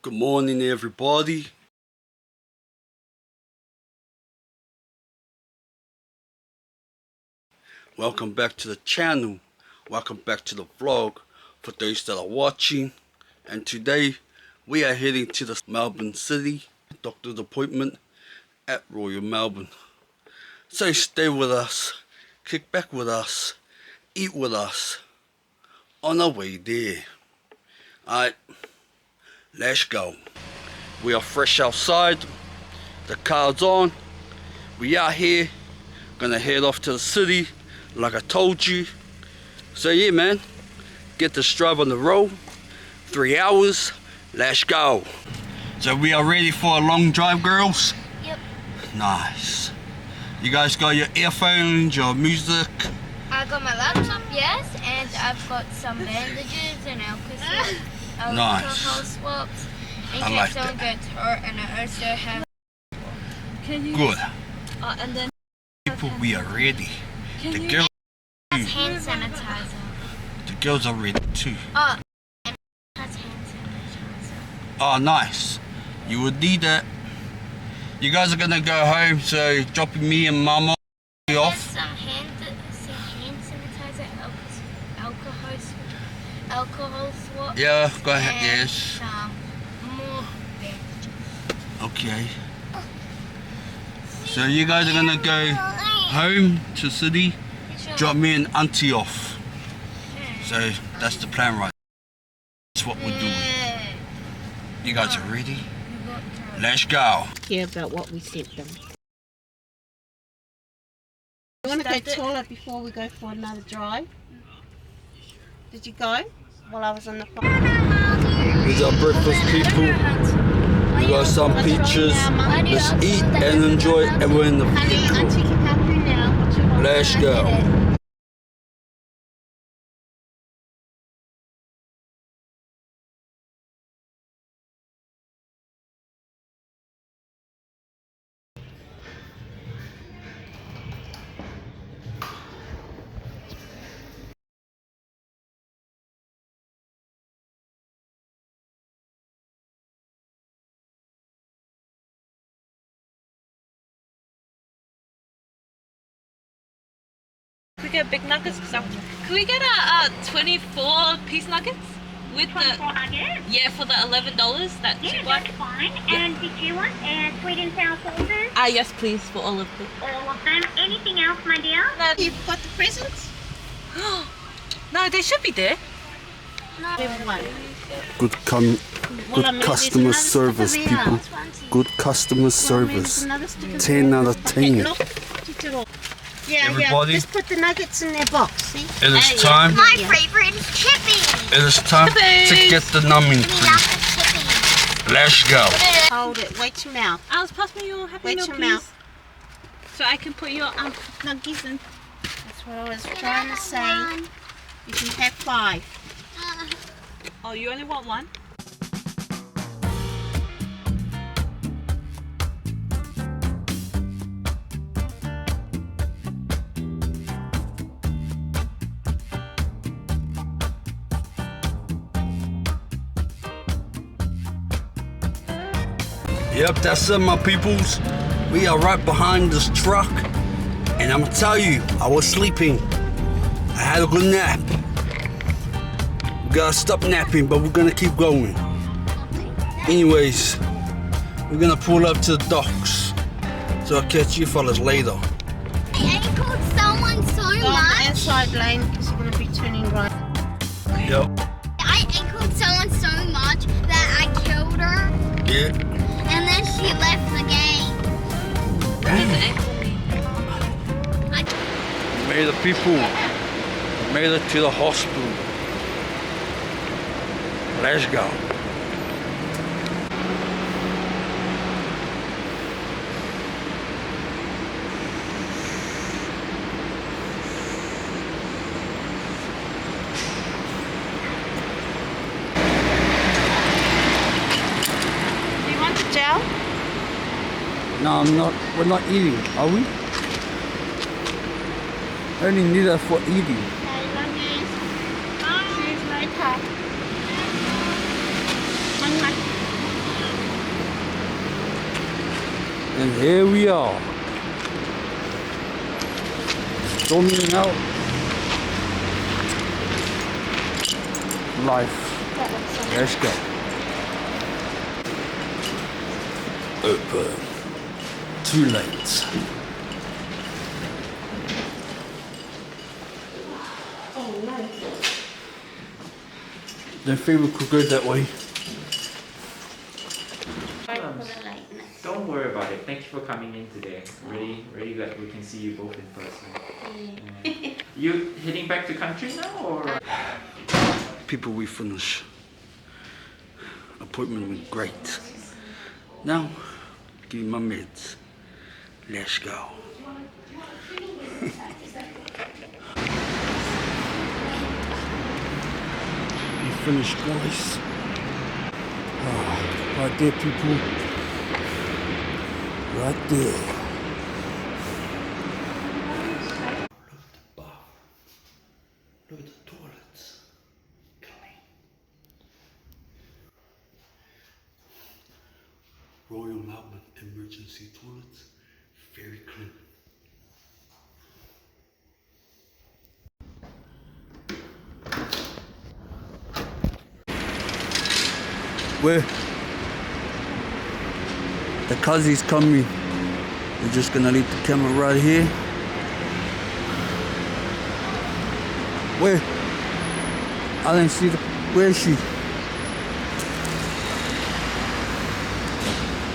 Good morning, everybody. Welcome back to the channel. Welcome back to the vlog for those that are watching. And today we are heading to the Melbourne City doctor's appointment at Royal Melbourne. So stay with us, kick back with us, eat with us on our way there. Alright, let's go. We are fresh outside, the car's on, we out here, gonna head off to the city like I told you. So yeah man, get this drive on the road, 3 hours, let's go. So we are ready for a long drive, girls? Yep. Nice. You guys got your earphones, your music? I got my laptop, yes, and I've got some bandages and alcohol Nice. swabs. In I case like someone that. gets hurt, and I also have. Can you Good. and then People, we are ready. can The you girls, hand sanitizer. the girls are ready too. Oh, and has hand sanitizer. Oh, nice. You would need that. You guys are gonna go home, so dropping me and Mama There's off. some hand sanitizer, alcohol swab. Yeah, go ahead. And Yes. some more bandages. Okay. So you guys are gonna go home to city, drop me and Auntie off. So that's the plan, right? That's what we're doing. You guys are ready? Let's go. Care about what we sent them. You want to go toilet before we go for another drive? Did you go while I was on the phone? Here's our breakfast, people. We got some pictures. Let's eat and enjoy, and we're in the vehicle. Auntie can help you now. What you want? Let's go. Can we get big nuggets? Can we get a 24-piece nuggets with the nuggets? yeah for the $11? That Yeah, cheap one. that's fine. And did you want sweet and sour sauces? Yes, please, for all of them. All of them. Anything else, my dear? You've got the presents? No, they should be there. Everyone. Good customer service, people. Good customer service. 10 out of 10. Yeah, Everybody. yeah. Just put the nuggets in their box. See? It is time. My favorite is chippy. It is time to get the numbing We cream. love the chippy. Let's go. Hold it. Wait your mouth. Alice, pass me your Happy Wait Meal, your please. mouth. So I can put your nuggies in. That's what I was trying to say. You can have 5. Oh, you only want one? Yep, that's it, my peoples. We are right behind this truck. And I'm gonna tell you, I was sleeping. I had a good nap. We gotta stop napping, but we're gonna keep going. Anyways, we're gonna pull up to the docks. So I'll catch you fellas later. I ankled someone so Go on the much. inside lane because you're going to be turning right. Yep. I ankled someone so much that I killed her. Yeah. And then she left the game. Made the people. Made it to the hospital. Let's go. Do you want the gel? No, I'm not. We're not eating, are we? I only need that for eating. Okay, love you. See you later. Bye. And here we are. Storming out. Life. Let's go. Open. Too late. Oh no. Don't think we could go that way. Don't worry about it. Thank you for coming in today. Really glad we can see you both in person. You heading back to country now, or? People, we finish. Appointment went great. Now, give me my meds. Let's go. We finished, guys. Right there, people. Right there. Look at the bath. Look at the toilets. Clean. Royal Melbourne emergency toilets. Very clean. Where? The cuzzies coming. We're just gonna leave the camera right here. Where? I didn't see the. Where is she?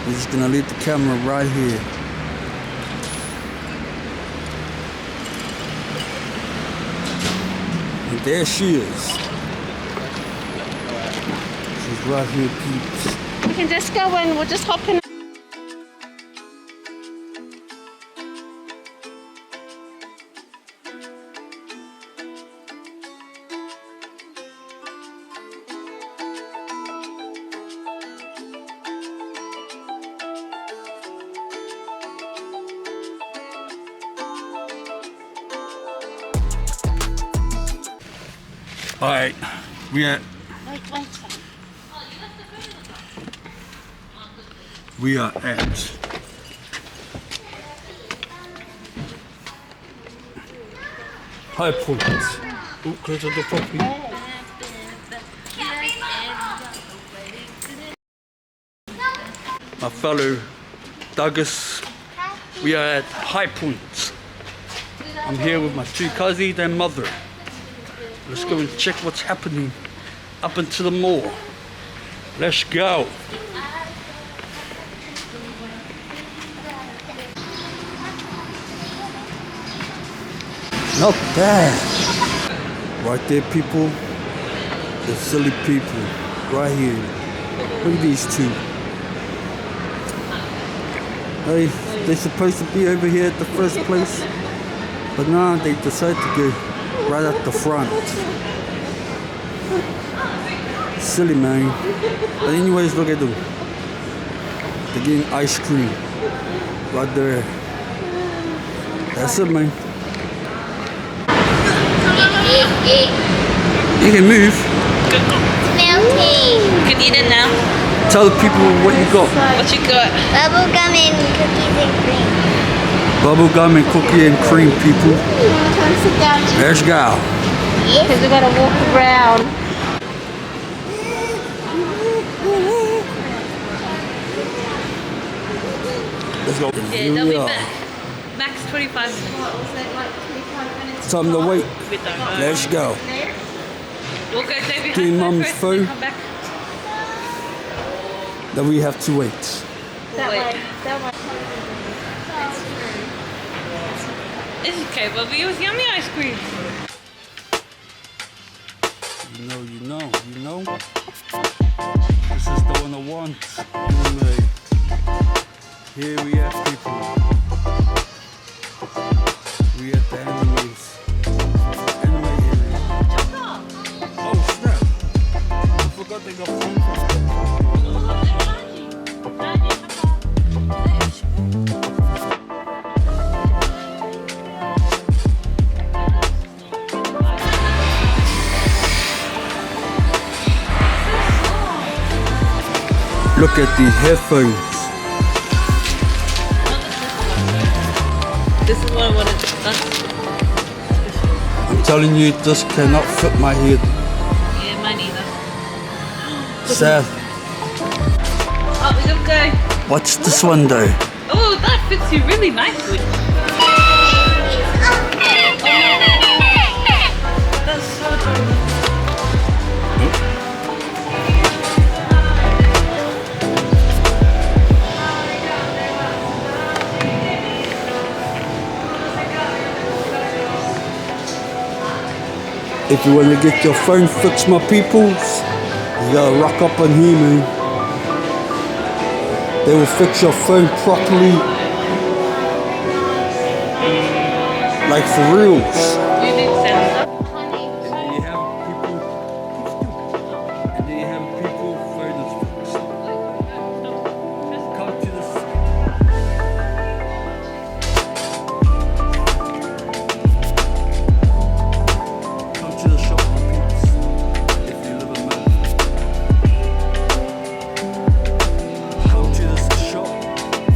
We're just gonna leave the camera right here. And there she is. She's right here, peeps. We can just go and we'll just hop in. Alright, we are at High Point. Oh, close to the property. My fellow Douglas, we are at High Point. I'm here with my two cousins and mother. Let's go and check what's happening up into the mall. Let's go. Not bad. Right there, people. The silly people. Right here. Look at these two. Hey, they're supposed to be over here at the first place. But now they decide to go right at the front. Silly, man. But anyways, look at them. They're getting ice cream. Right there. That's it, man. You can move. Melty. You can eat it now. Tell the people what you got. What you got? Bubble gum and cookies and cream. Bubble gum and cookie and cream, people. Let's go. Because we've got to walk around. Let's go. Yeah, Here they'll we be are. back. Max 25 minutes. Time to wait. We don't know. Let's go. We'll go stay behind Getting her mum's first and then phone. come back. Then we have to wait. That Wait. way. That way. It's okay, Bubby. It was yummy ice cream. You know. This is the one I want. Anyway, here we are, people. We at the animals. Anime area. Oh snap! I forgot they got phone. Look at these headphones. This is what I wanted to discuss. I'm telling you, this cannot fit my head. Yeah, mine either. Sad. Oh, we gotta go. What's this one though? Oh, that fits you really nicely. That's so adorable. If you want to get your phone fixed, my peoples, you gotta rock up on here, man. They will fix your phone properly, like for reals. You need sensor. And then you have people, and then you have people phone is fixed. Come to this. Come to the shop, my peeps, if you live in Melbourne. Come to this shop,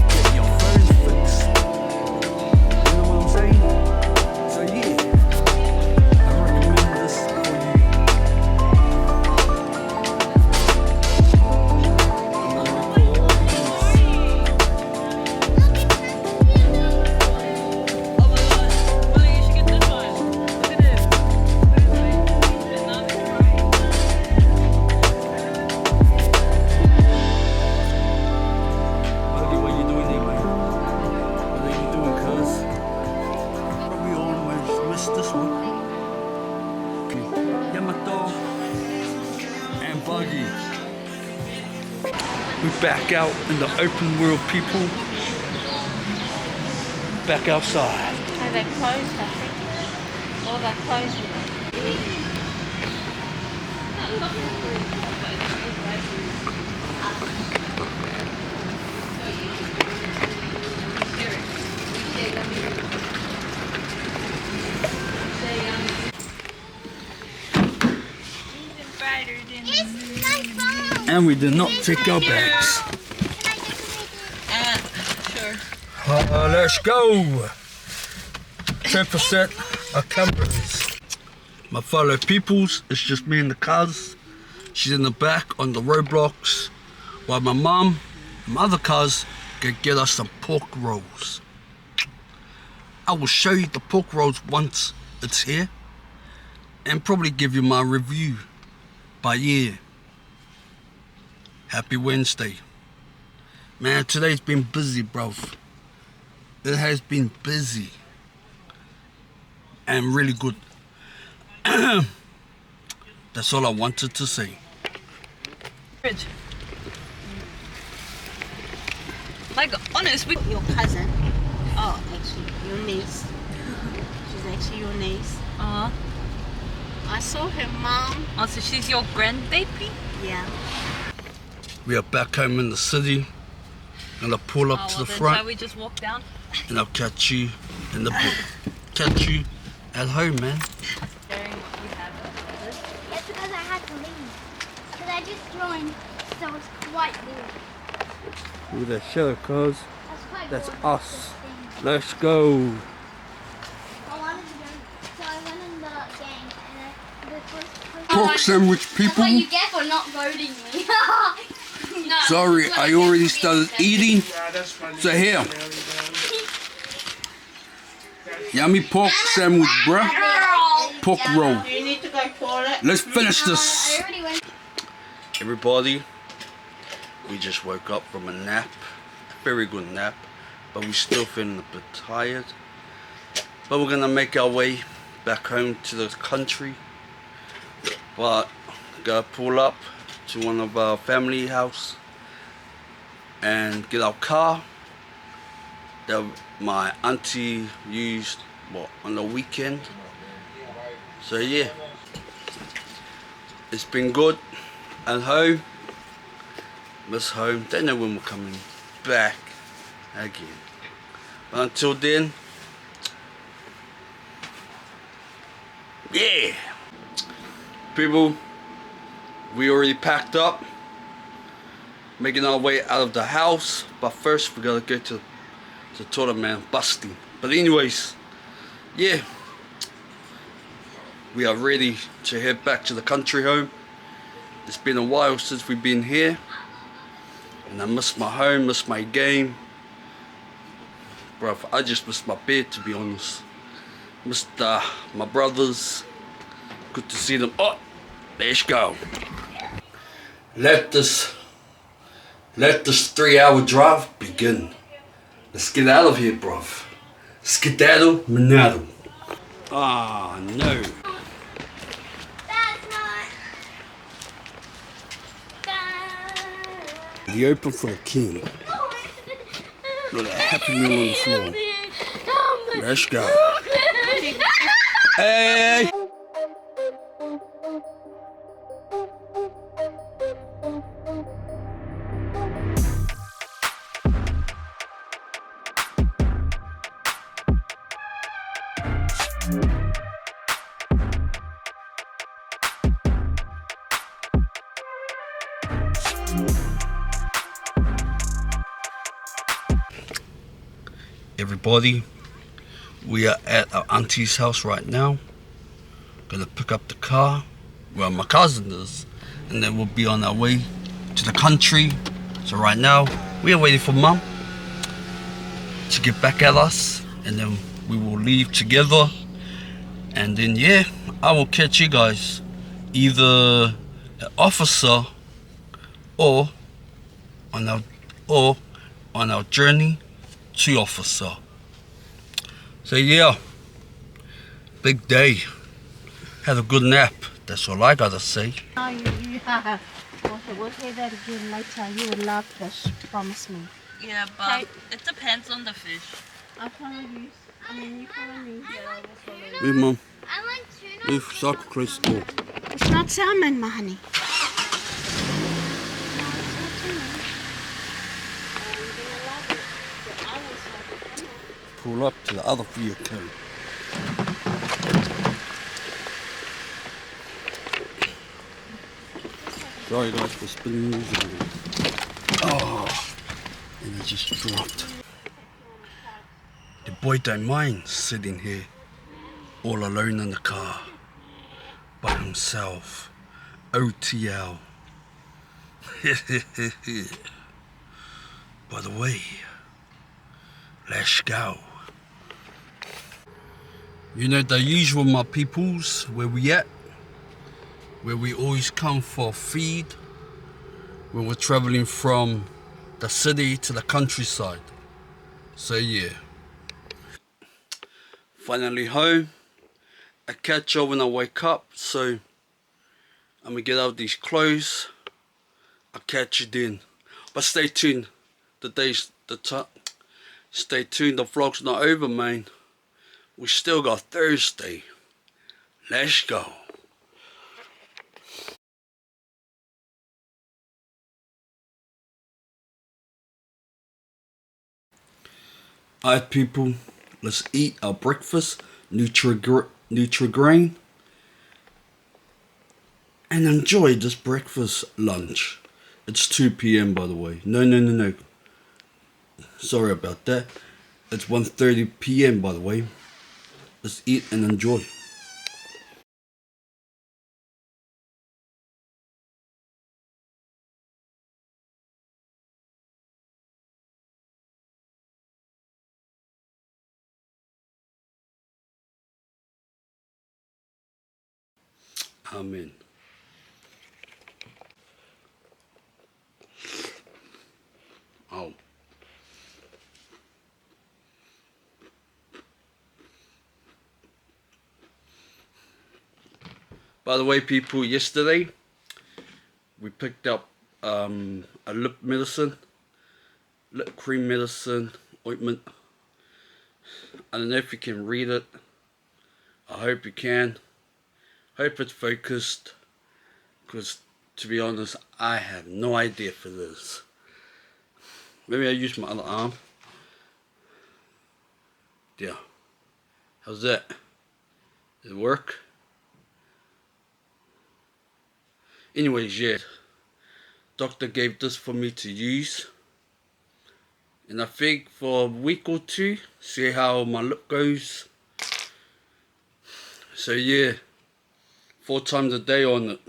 get your phone fixed. You know what I'm saying? So yeah, I recommend this for you. I'm gonna record all these. Oh my god. Willie, you should get this one. Look at it. Vietnam is right. Buddy, what you doing here, man? What are you doing, cuz? Probably almost missed this one. Yamato and Buggy. We're back out in the open world, people. Back outside. Oh, they're closed, I think. Oh, they're closed. It's my phone. And we did not take our bags. Can I just Sure. Let's go. 10% of cameras. My fellow peoples, it's just me and the cuz. She's in the back on the roadblocks, while my mum, my other cuz, can get us some pork rolls. I will show you the pork rolls once it's here, and probably give you my review. But yeah, happy Wednesday. Man, today's been busy, bro. It has been busy and really good. That's all I wanted to say. Fridge. Like, honest, we. Your cousin. Oh, actually, your niece. She's actually your niece. Uh-huh. I saw her mom. Oh, so she's your grandbaby? Yeah. We are back home in the city. Gonna pull up to the Shall front we just walk down? and I'll catch you in the catch you at home, man. Sharing what we have. It's because I had to leave. Because I just joined, so it's quite weird. Look at that show, cuz. That's quite That's gorgeous, us. this thing. Let's go. I wanted to go, so I went in the gang, and the first person... Pork sandwich, That's people. what you get for not voting me. No, Sorry, that's what I get already for started being eating. So here. Yummy pork sandwich, bruh. Pork roll. Do you need to go toilet? Let's finish I this. already went. Everybody, we just woke up from a nap. A very good nap. But we're still feeling a bit tired. But we're gonna make our way back home to the country. But gotta pull up to one of our family house and get our car that my auntie used on the weekend. So yeah, it's been good at home. Miss home. Don't know when we're coming back again. But until then, yeah, people, we already packed up, making our way out of the house. But first, we gotta go to the toilet, man. Busting. But anyways, yeah, we are ready to head back to the country home. It's been a while since we've been here, and I miss my home, miss my game. Bruv, I just miss my bed, to be honest. Missed my brothers. Good to see them. Oh, let's go. Let this 3-hour drive begin. Let's get out of here, bruv. Skedaddle, menaddle. Ah, no. That's not. The open for the king. Look at that happy meal on the floor. Let's go. Hey! Everybody, we are at our auntie's house right now. Gonna pick up the car, well, my cousin is, and then we'll be on our way to the country. So right now, we are waiting for Mum to get back at us, and then we will leave together. And then yeah, I will catch you guys either at Officer or on our journey to Officer. So yeah, big day. Had a good nap. That's all I gotta say. Oh, we'll hear that again later. You will love fish. Promise me. Yeah, but it depends on the fish. I'll follow you. You follow me. With Mum, I want tuna. with Socrates store. It's not salmon, my honey. Pull up to the other vehicle. Sorry guys for spinning these around. Oh, and it just dropped. The boy don't mind sitting here all alone in the car by himself. OTL. By the way, let's go. You know the usual, my peoples, where we at? Where we always come for feed, when we're traveling from the city to the countryside. So yeah. Finally home. I catch up when I wake up, so I'm gonna get out these clothes. I'll catch you then. But stay tuned. Stay tuned, the vlog's not over, man. We still got Thursday. Let's go. Alright people, let's eat our breakfast, Nutri-Grain, and enjoy this breakfast lunch. It's 2 p.m. by the way. No. Sorry about that. It's 1:30 p.m. by the way. Let's eat and enjoy. Amen. Oh. By the way, people, yesterday we picked up a lip cream medicine, ointment. I don't know if you can read it. I hope you can. Hope it's focused, because to be honest, I have no idea for this. Maybe I use my other arm. Yeah. How's that? Did it work? Anyways, yeah. Doctor gave this for me to use. And I think for a week or two, see how my lip goes. So yeah, 4 times a day on it.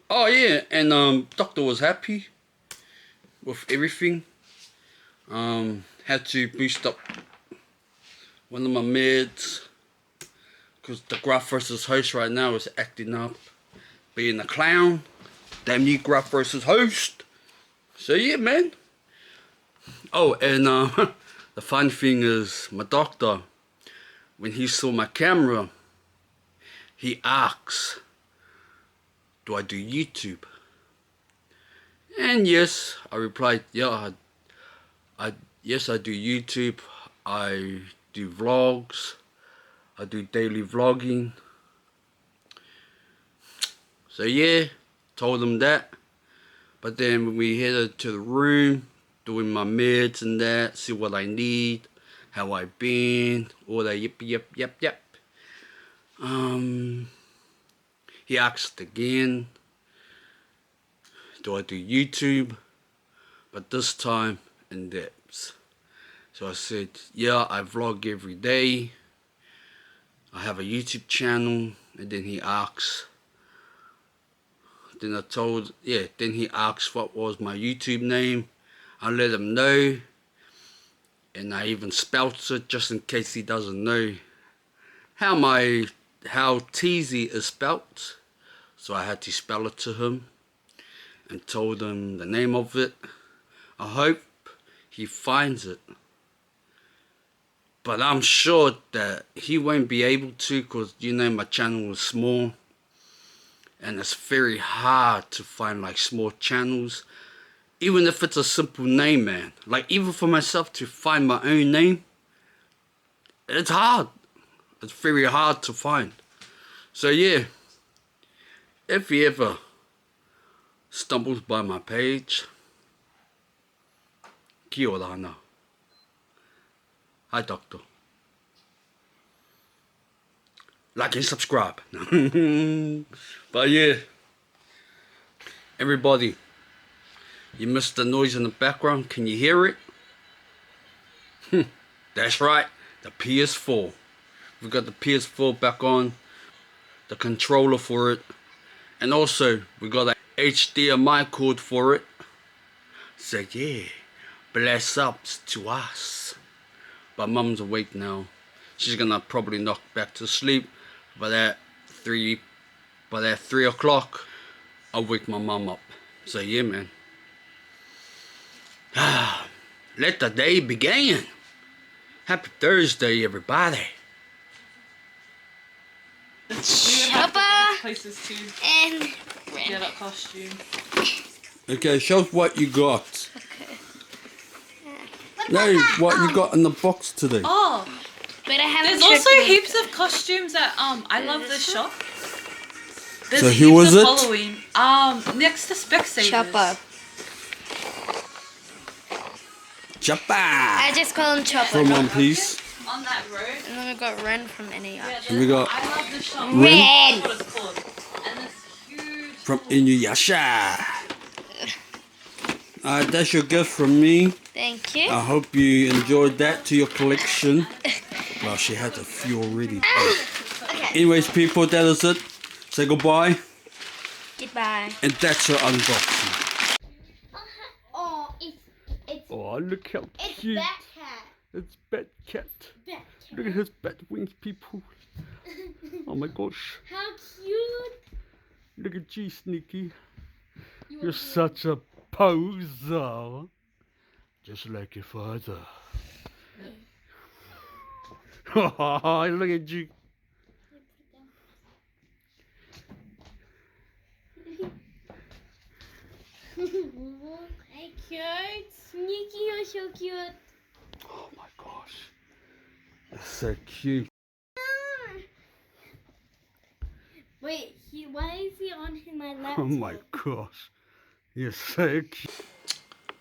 Oh yeah, and doctor was happy with everything. Had to boost up one of my meds because the Gruff versus Host right now is acting up, being a clown. Damn you, Gruff versus Host. So yeah, man. Oh, and the fun thing is, my doctor, when he saw my camera, he asks, do I do YouTube? And yes, I replied, yeah, yes, I do YouTube. I do vlogs. I do daily vlogging. So yeah, told him that. But then when we headed to the room, doing my meds and that, see what I need, how I been, all that yep. He asked again, do I do YouTube? But this time in depth. So I said, yeah, I vlog every day. I have a YouTube channel. And then he asks, then he asked what was my YouTube name. I let him know. And I even spelt it just in case he doesn't know how Teasy is spelt. So I had to spell it to him and told him the name of it. I hope he finds it. But I'm sure that he won't be able to, because you know my channel is small. And it's very hard to find like small channels. Even if it's a simple name, man. Like even for myself to find my own name, it's hard. It's very hard to find. So yeah, if he ever stumbles by my page, kia ora ana. Hi, doctor. Like and subscribe. But yeah, everybody, you missed the noise in the background. Can you hear it? That's right, the PS4. We've got the PS4 back on, the controller for it, and also we got an HDMI cord for it. So yeah, bless ups to us. But mum's awake now. She's gonna probably knock back to sleep. But at 3 o'clock, I'll wake my mum up. So yeah, man. Let the day begin. Happy Thursday, everybody. Chopper Places to and get that costume. Okay, show us what you got. No, what you got in the box today. Oh, but I haven't there's also checked it. heaps of costumes at I love this shop. There's So who heaps was of it? Halloween. Next to Specsavers. Chopper. Chopper. I just call him Chopper. From One Piece. On that road. And then we got Ren from NER. Yeah, And we got I love this shop. Ren. That's what it's called. And this huge. From Inuyasha. That's your gift from me. Thank you. I hope you enjoyed that to your collection. Well, she had a few already. Okay. Anyways, people, that is it. Say goodbye. Goodbye. And that's your unboxing. Oh, it's Oh, look how cute. Bat Cat. It's Bat Cat. Bat Cat. Look at his bat wings, people. Oh my gosh. How cute. Look at you, Sneaky. You're such a poser. Just like your father. Look at you. Hey, cute. Sneaky, you're so cute. Oh my gosh. That's so cute. Wait, why is he on my lap? Oh my gosh. You're so cute.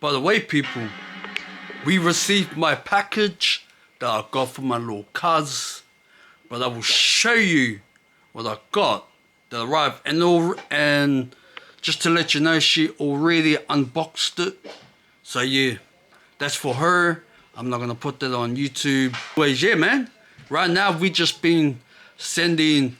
By the way, people, we received my package that I got from my little cuz. But I will show you what I got that arrived. And just to let you know, she already unboxed it. So yeah, That's for her. I'm not gonna put that on YouTube. Anyways, yeah, man. Right now we just been sending,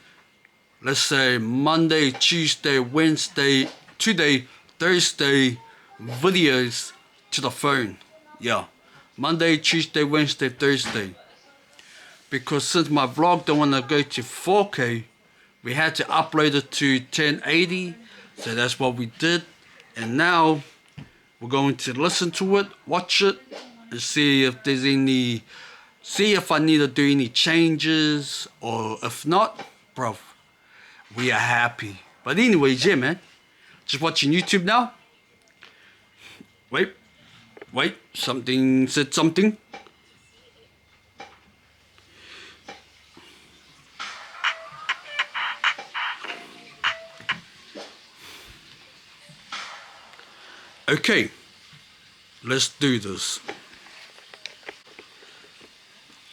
let's say, Monday, Tuesday, Wednesday, today, Thursday videos to the phone. Yeah, Monday, Tuesday, Wednesday, Thursday. Because since my vlog don't want to go to 4K, we had to upload it to 1080. So that's what we did. And now we're going to listen to it, watch it, and see if there's any, see if I need to do any changes, or if not, bro, we are happy. But anyways, yeah, man. Just watching YouTube now. Wait, something said something. Okay, let's do this.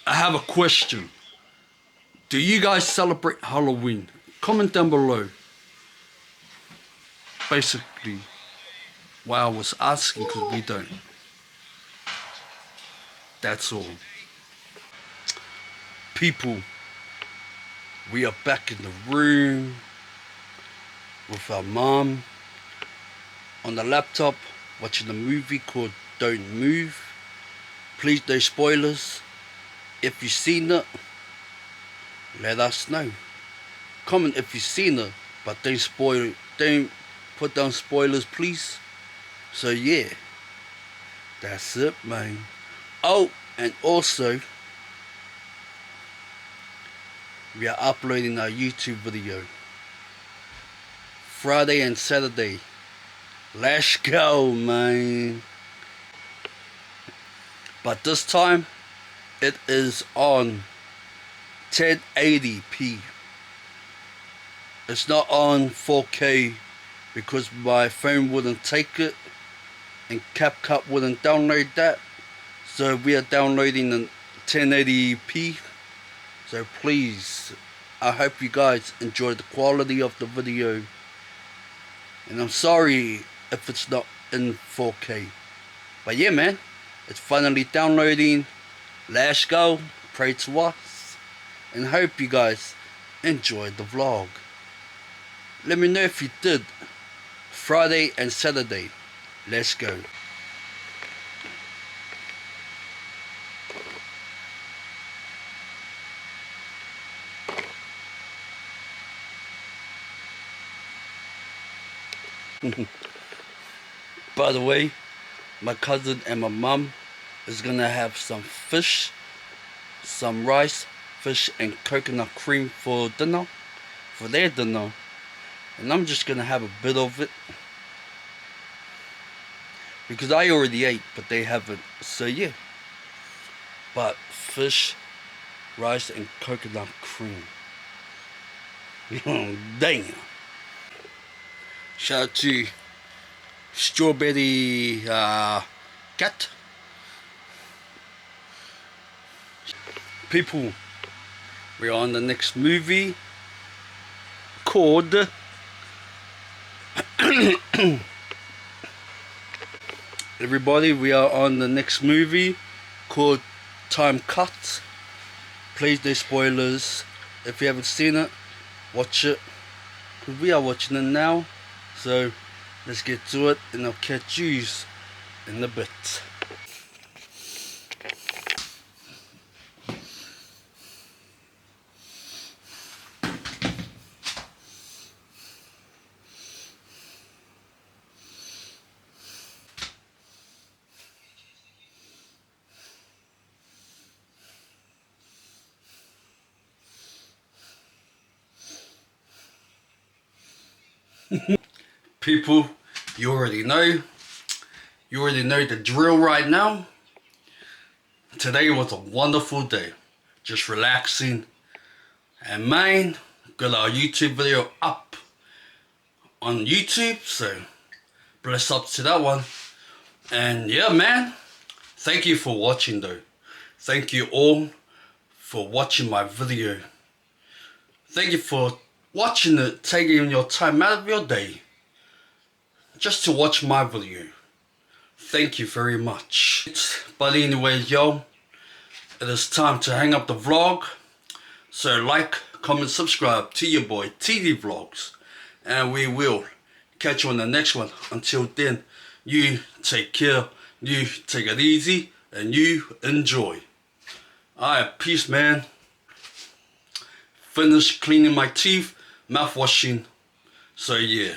I have a question. Do you guys celebrate Halloween? Comment down below. Basically, why I was asking, because we don't. That's all. People, we are back in the room with our mom on the laptop watching a movie called Don't Move. Please, no spoilers. If you've seen it, let us know. Comment if you've seen it, but don't spoil, don't put down spoilers, please. So yeah, that's it, man. Oh, and also, we are uploading our YouTube video Friday and Saturday. Let's go, man. But this time, it is on 1080p. It's not on 4K because my phone wouldn't take it and CapCut wouldn't download that. So we are downloading in 1080p. So please, I hope you guys enjoy the quality of the video. And I'm sorry if it's not in 4K. But yeah, man, it's finally downloading. Let's go. Pray to us. And hope you guys enjoyed the vlog. Let me know if you did. Friday and Saturday. Let's go. By the way, my cousin and my mom is gonna have some fish, some rice, fish and coconut cream for dinner, for their dinner. And I'm just gonna have a bit of it because I already ate, but they haven't. So yeah. But fish, rice and coconut cream. Damn. Shout out to Strawberry Cat. People, we're on the next movie called everybody, we are on the next movie called Time Cut. Please, no spoilers. If you haven't seen it, watch it, because we are watching it now. So let's get to it, and I'll catch you in a bit. People, you already know the drill right now. Today was a wonderful day, just relaxing, and man, got our YouTube video up on YouTube, so bless up to that one. And yeah, man, thank you for watching though. Thank you all for watching my video. Thank you for watching it, taking your time out of your day just to watch my video. Thank you very much. But anyway, yo, it is time to hang up the vlog. So like, comment, subscribe to your boy TD Vlogs. And we will catch you on the next one. Until then, you take care, you take it easy, and you enjoy. Alright, peace, man. Finished cleaning my teeth, mouth washing. So yeah.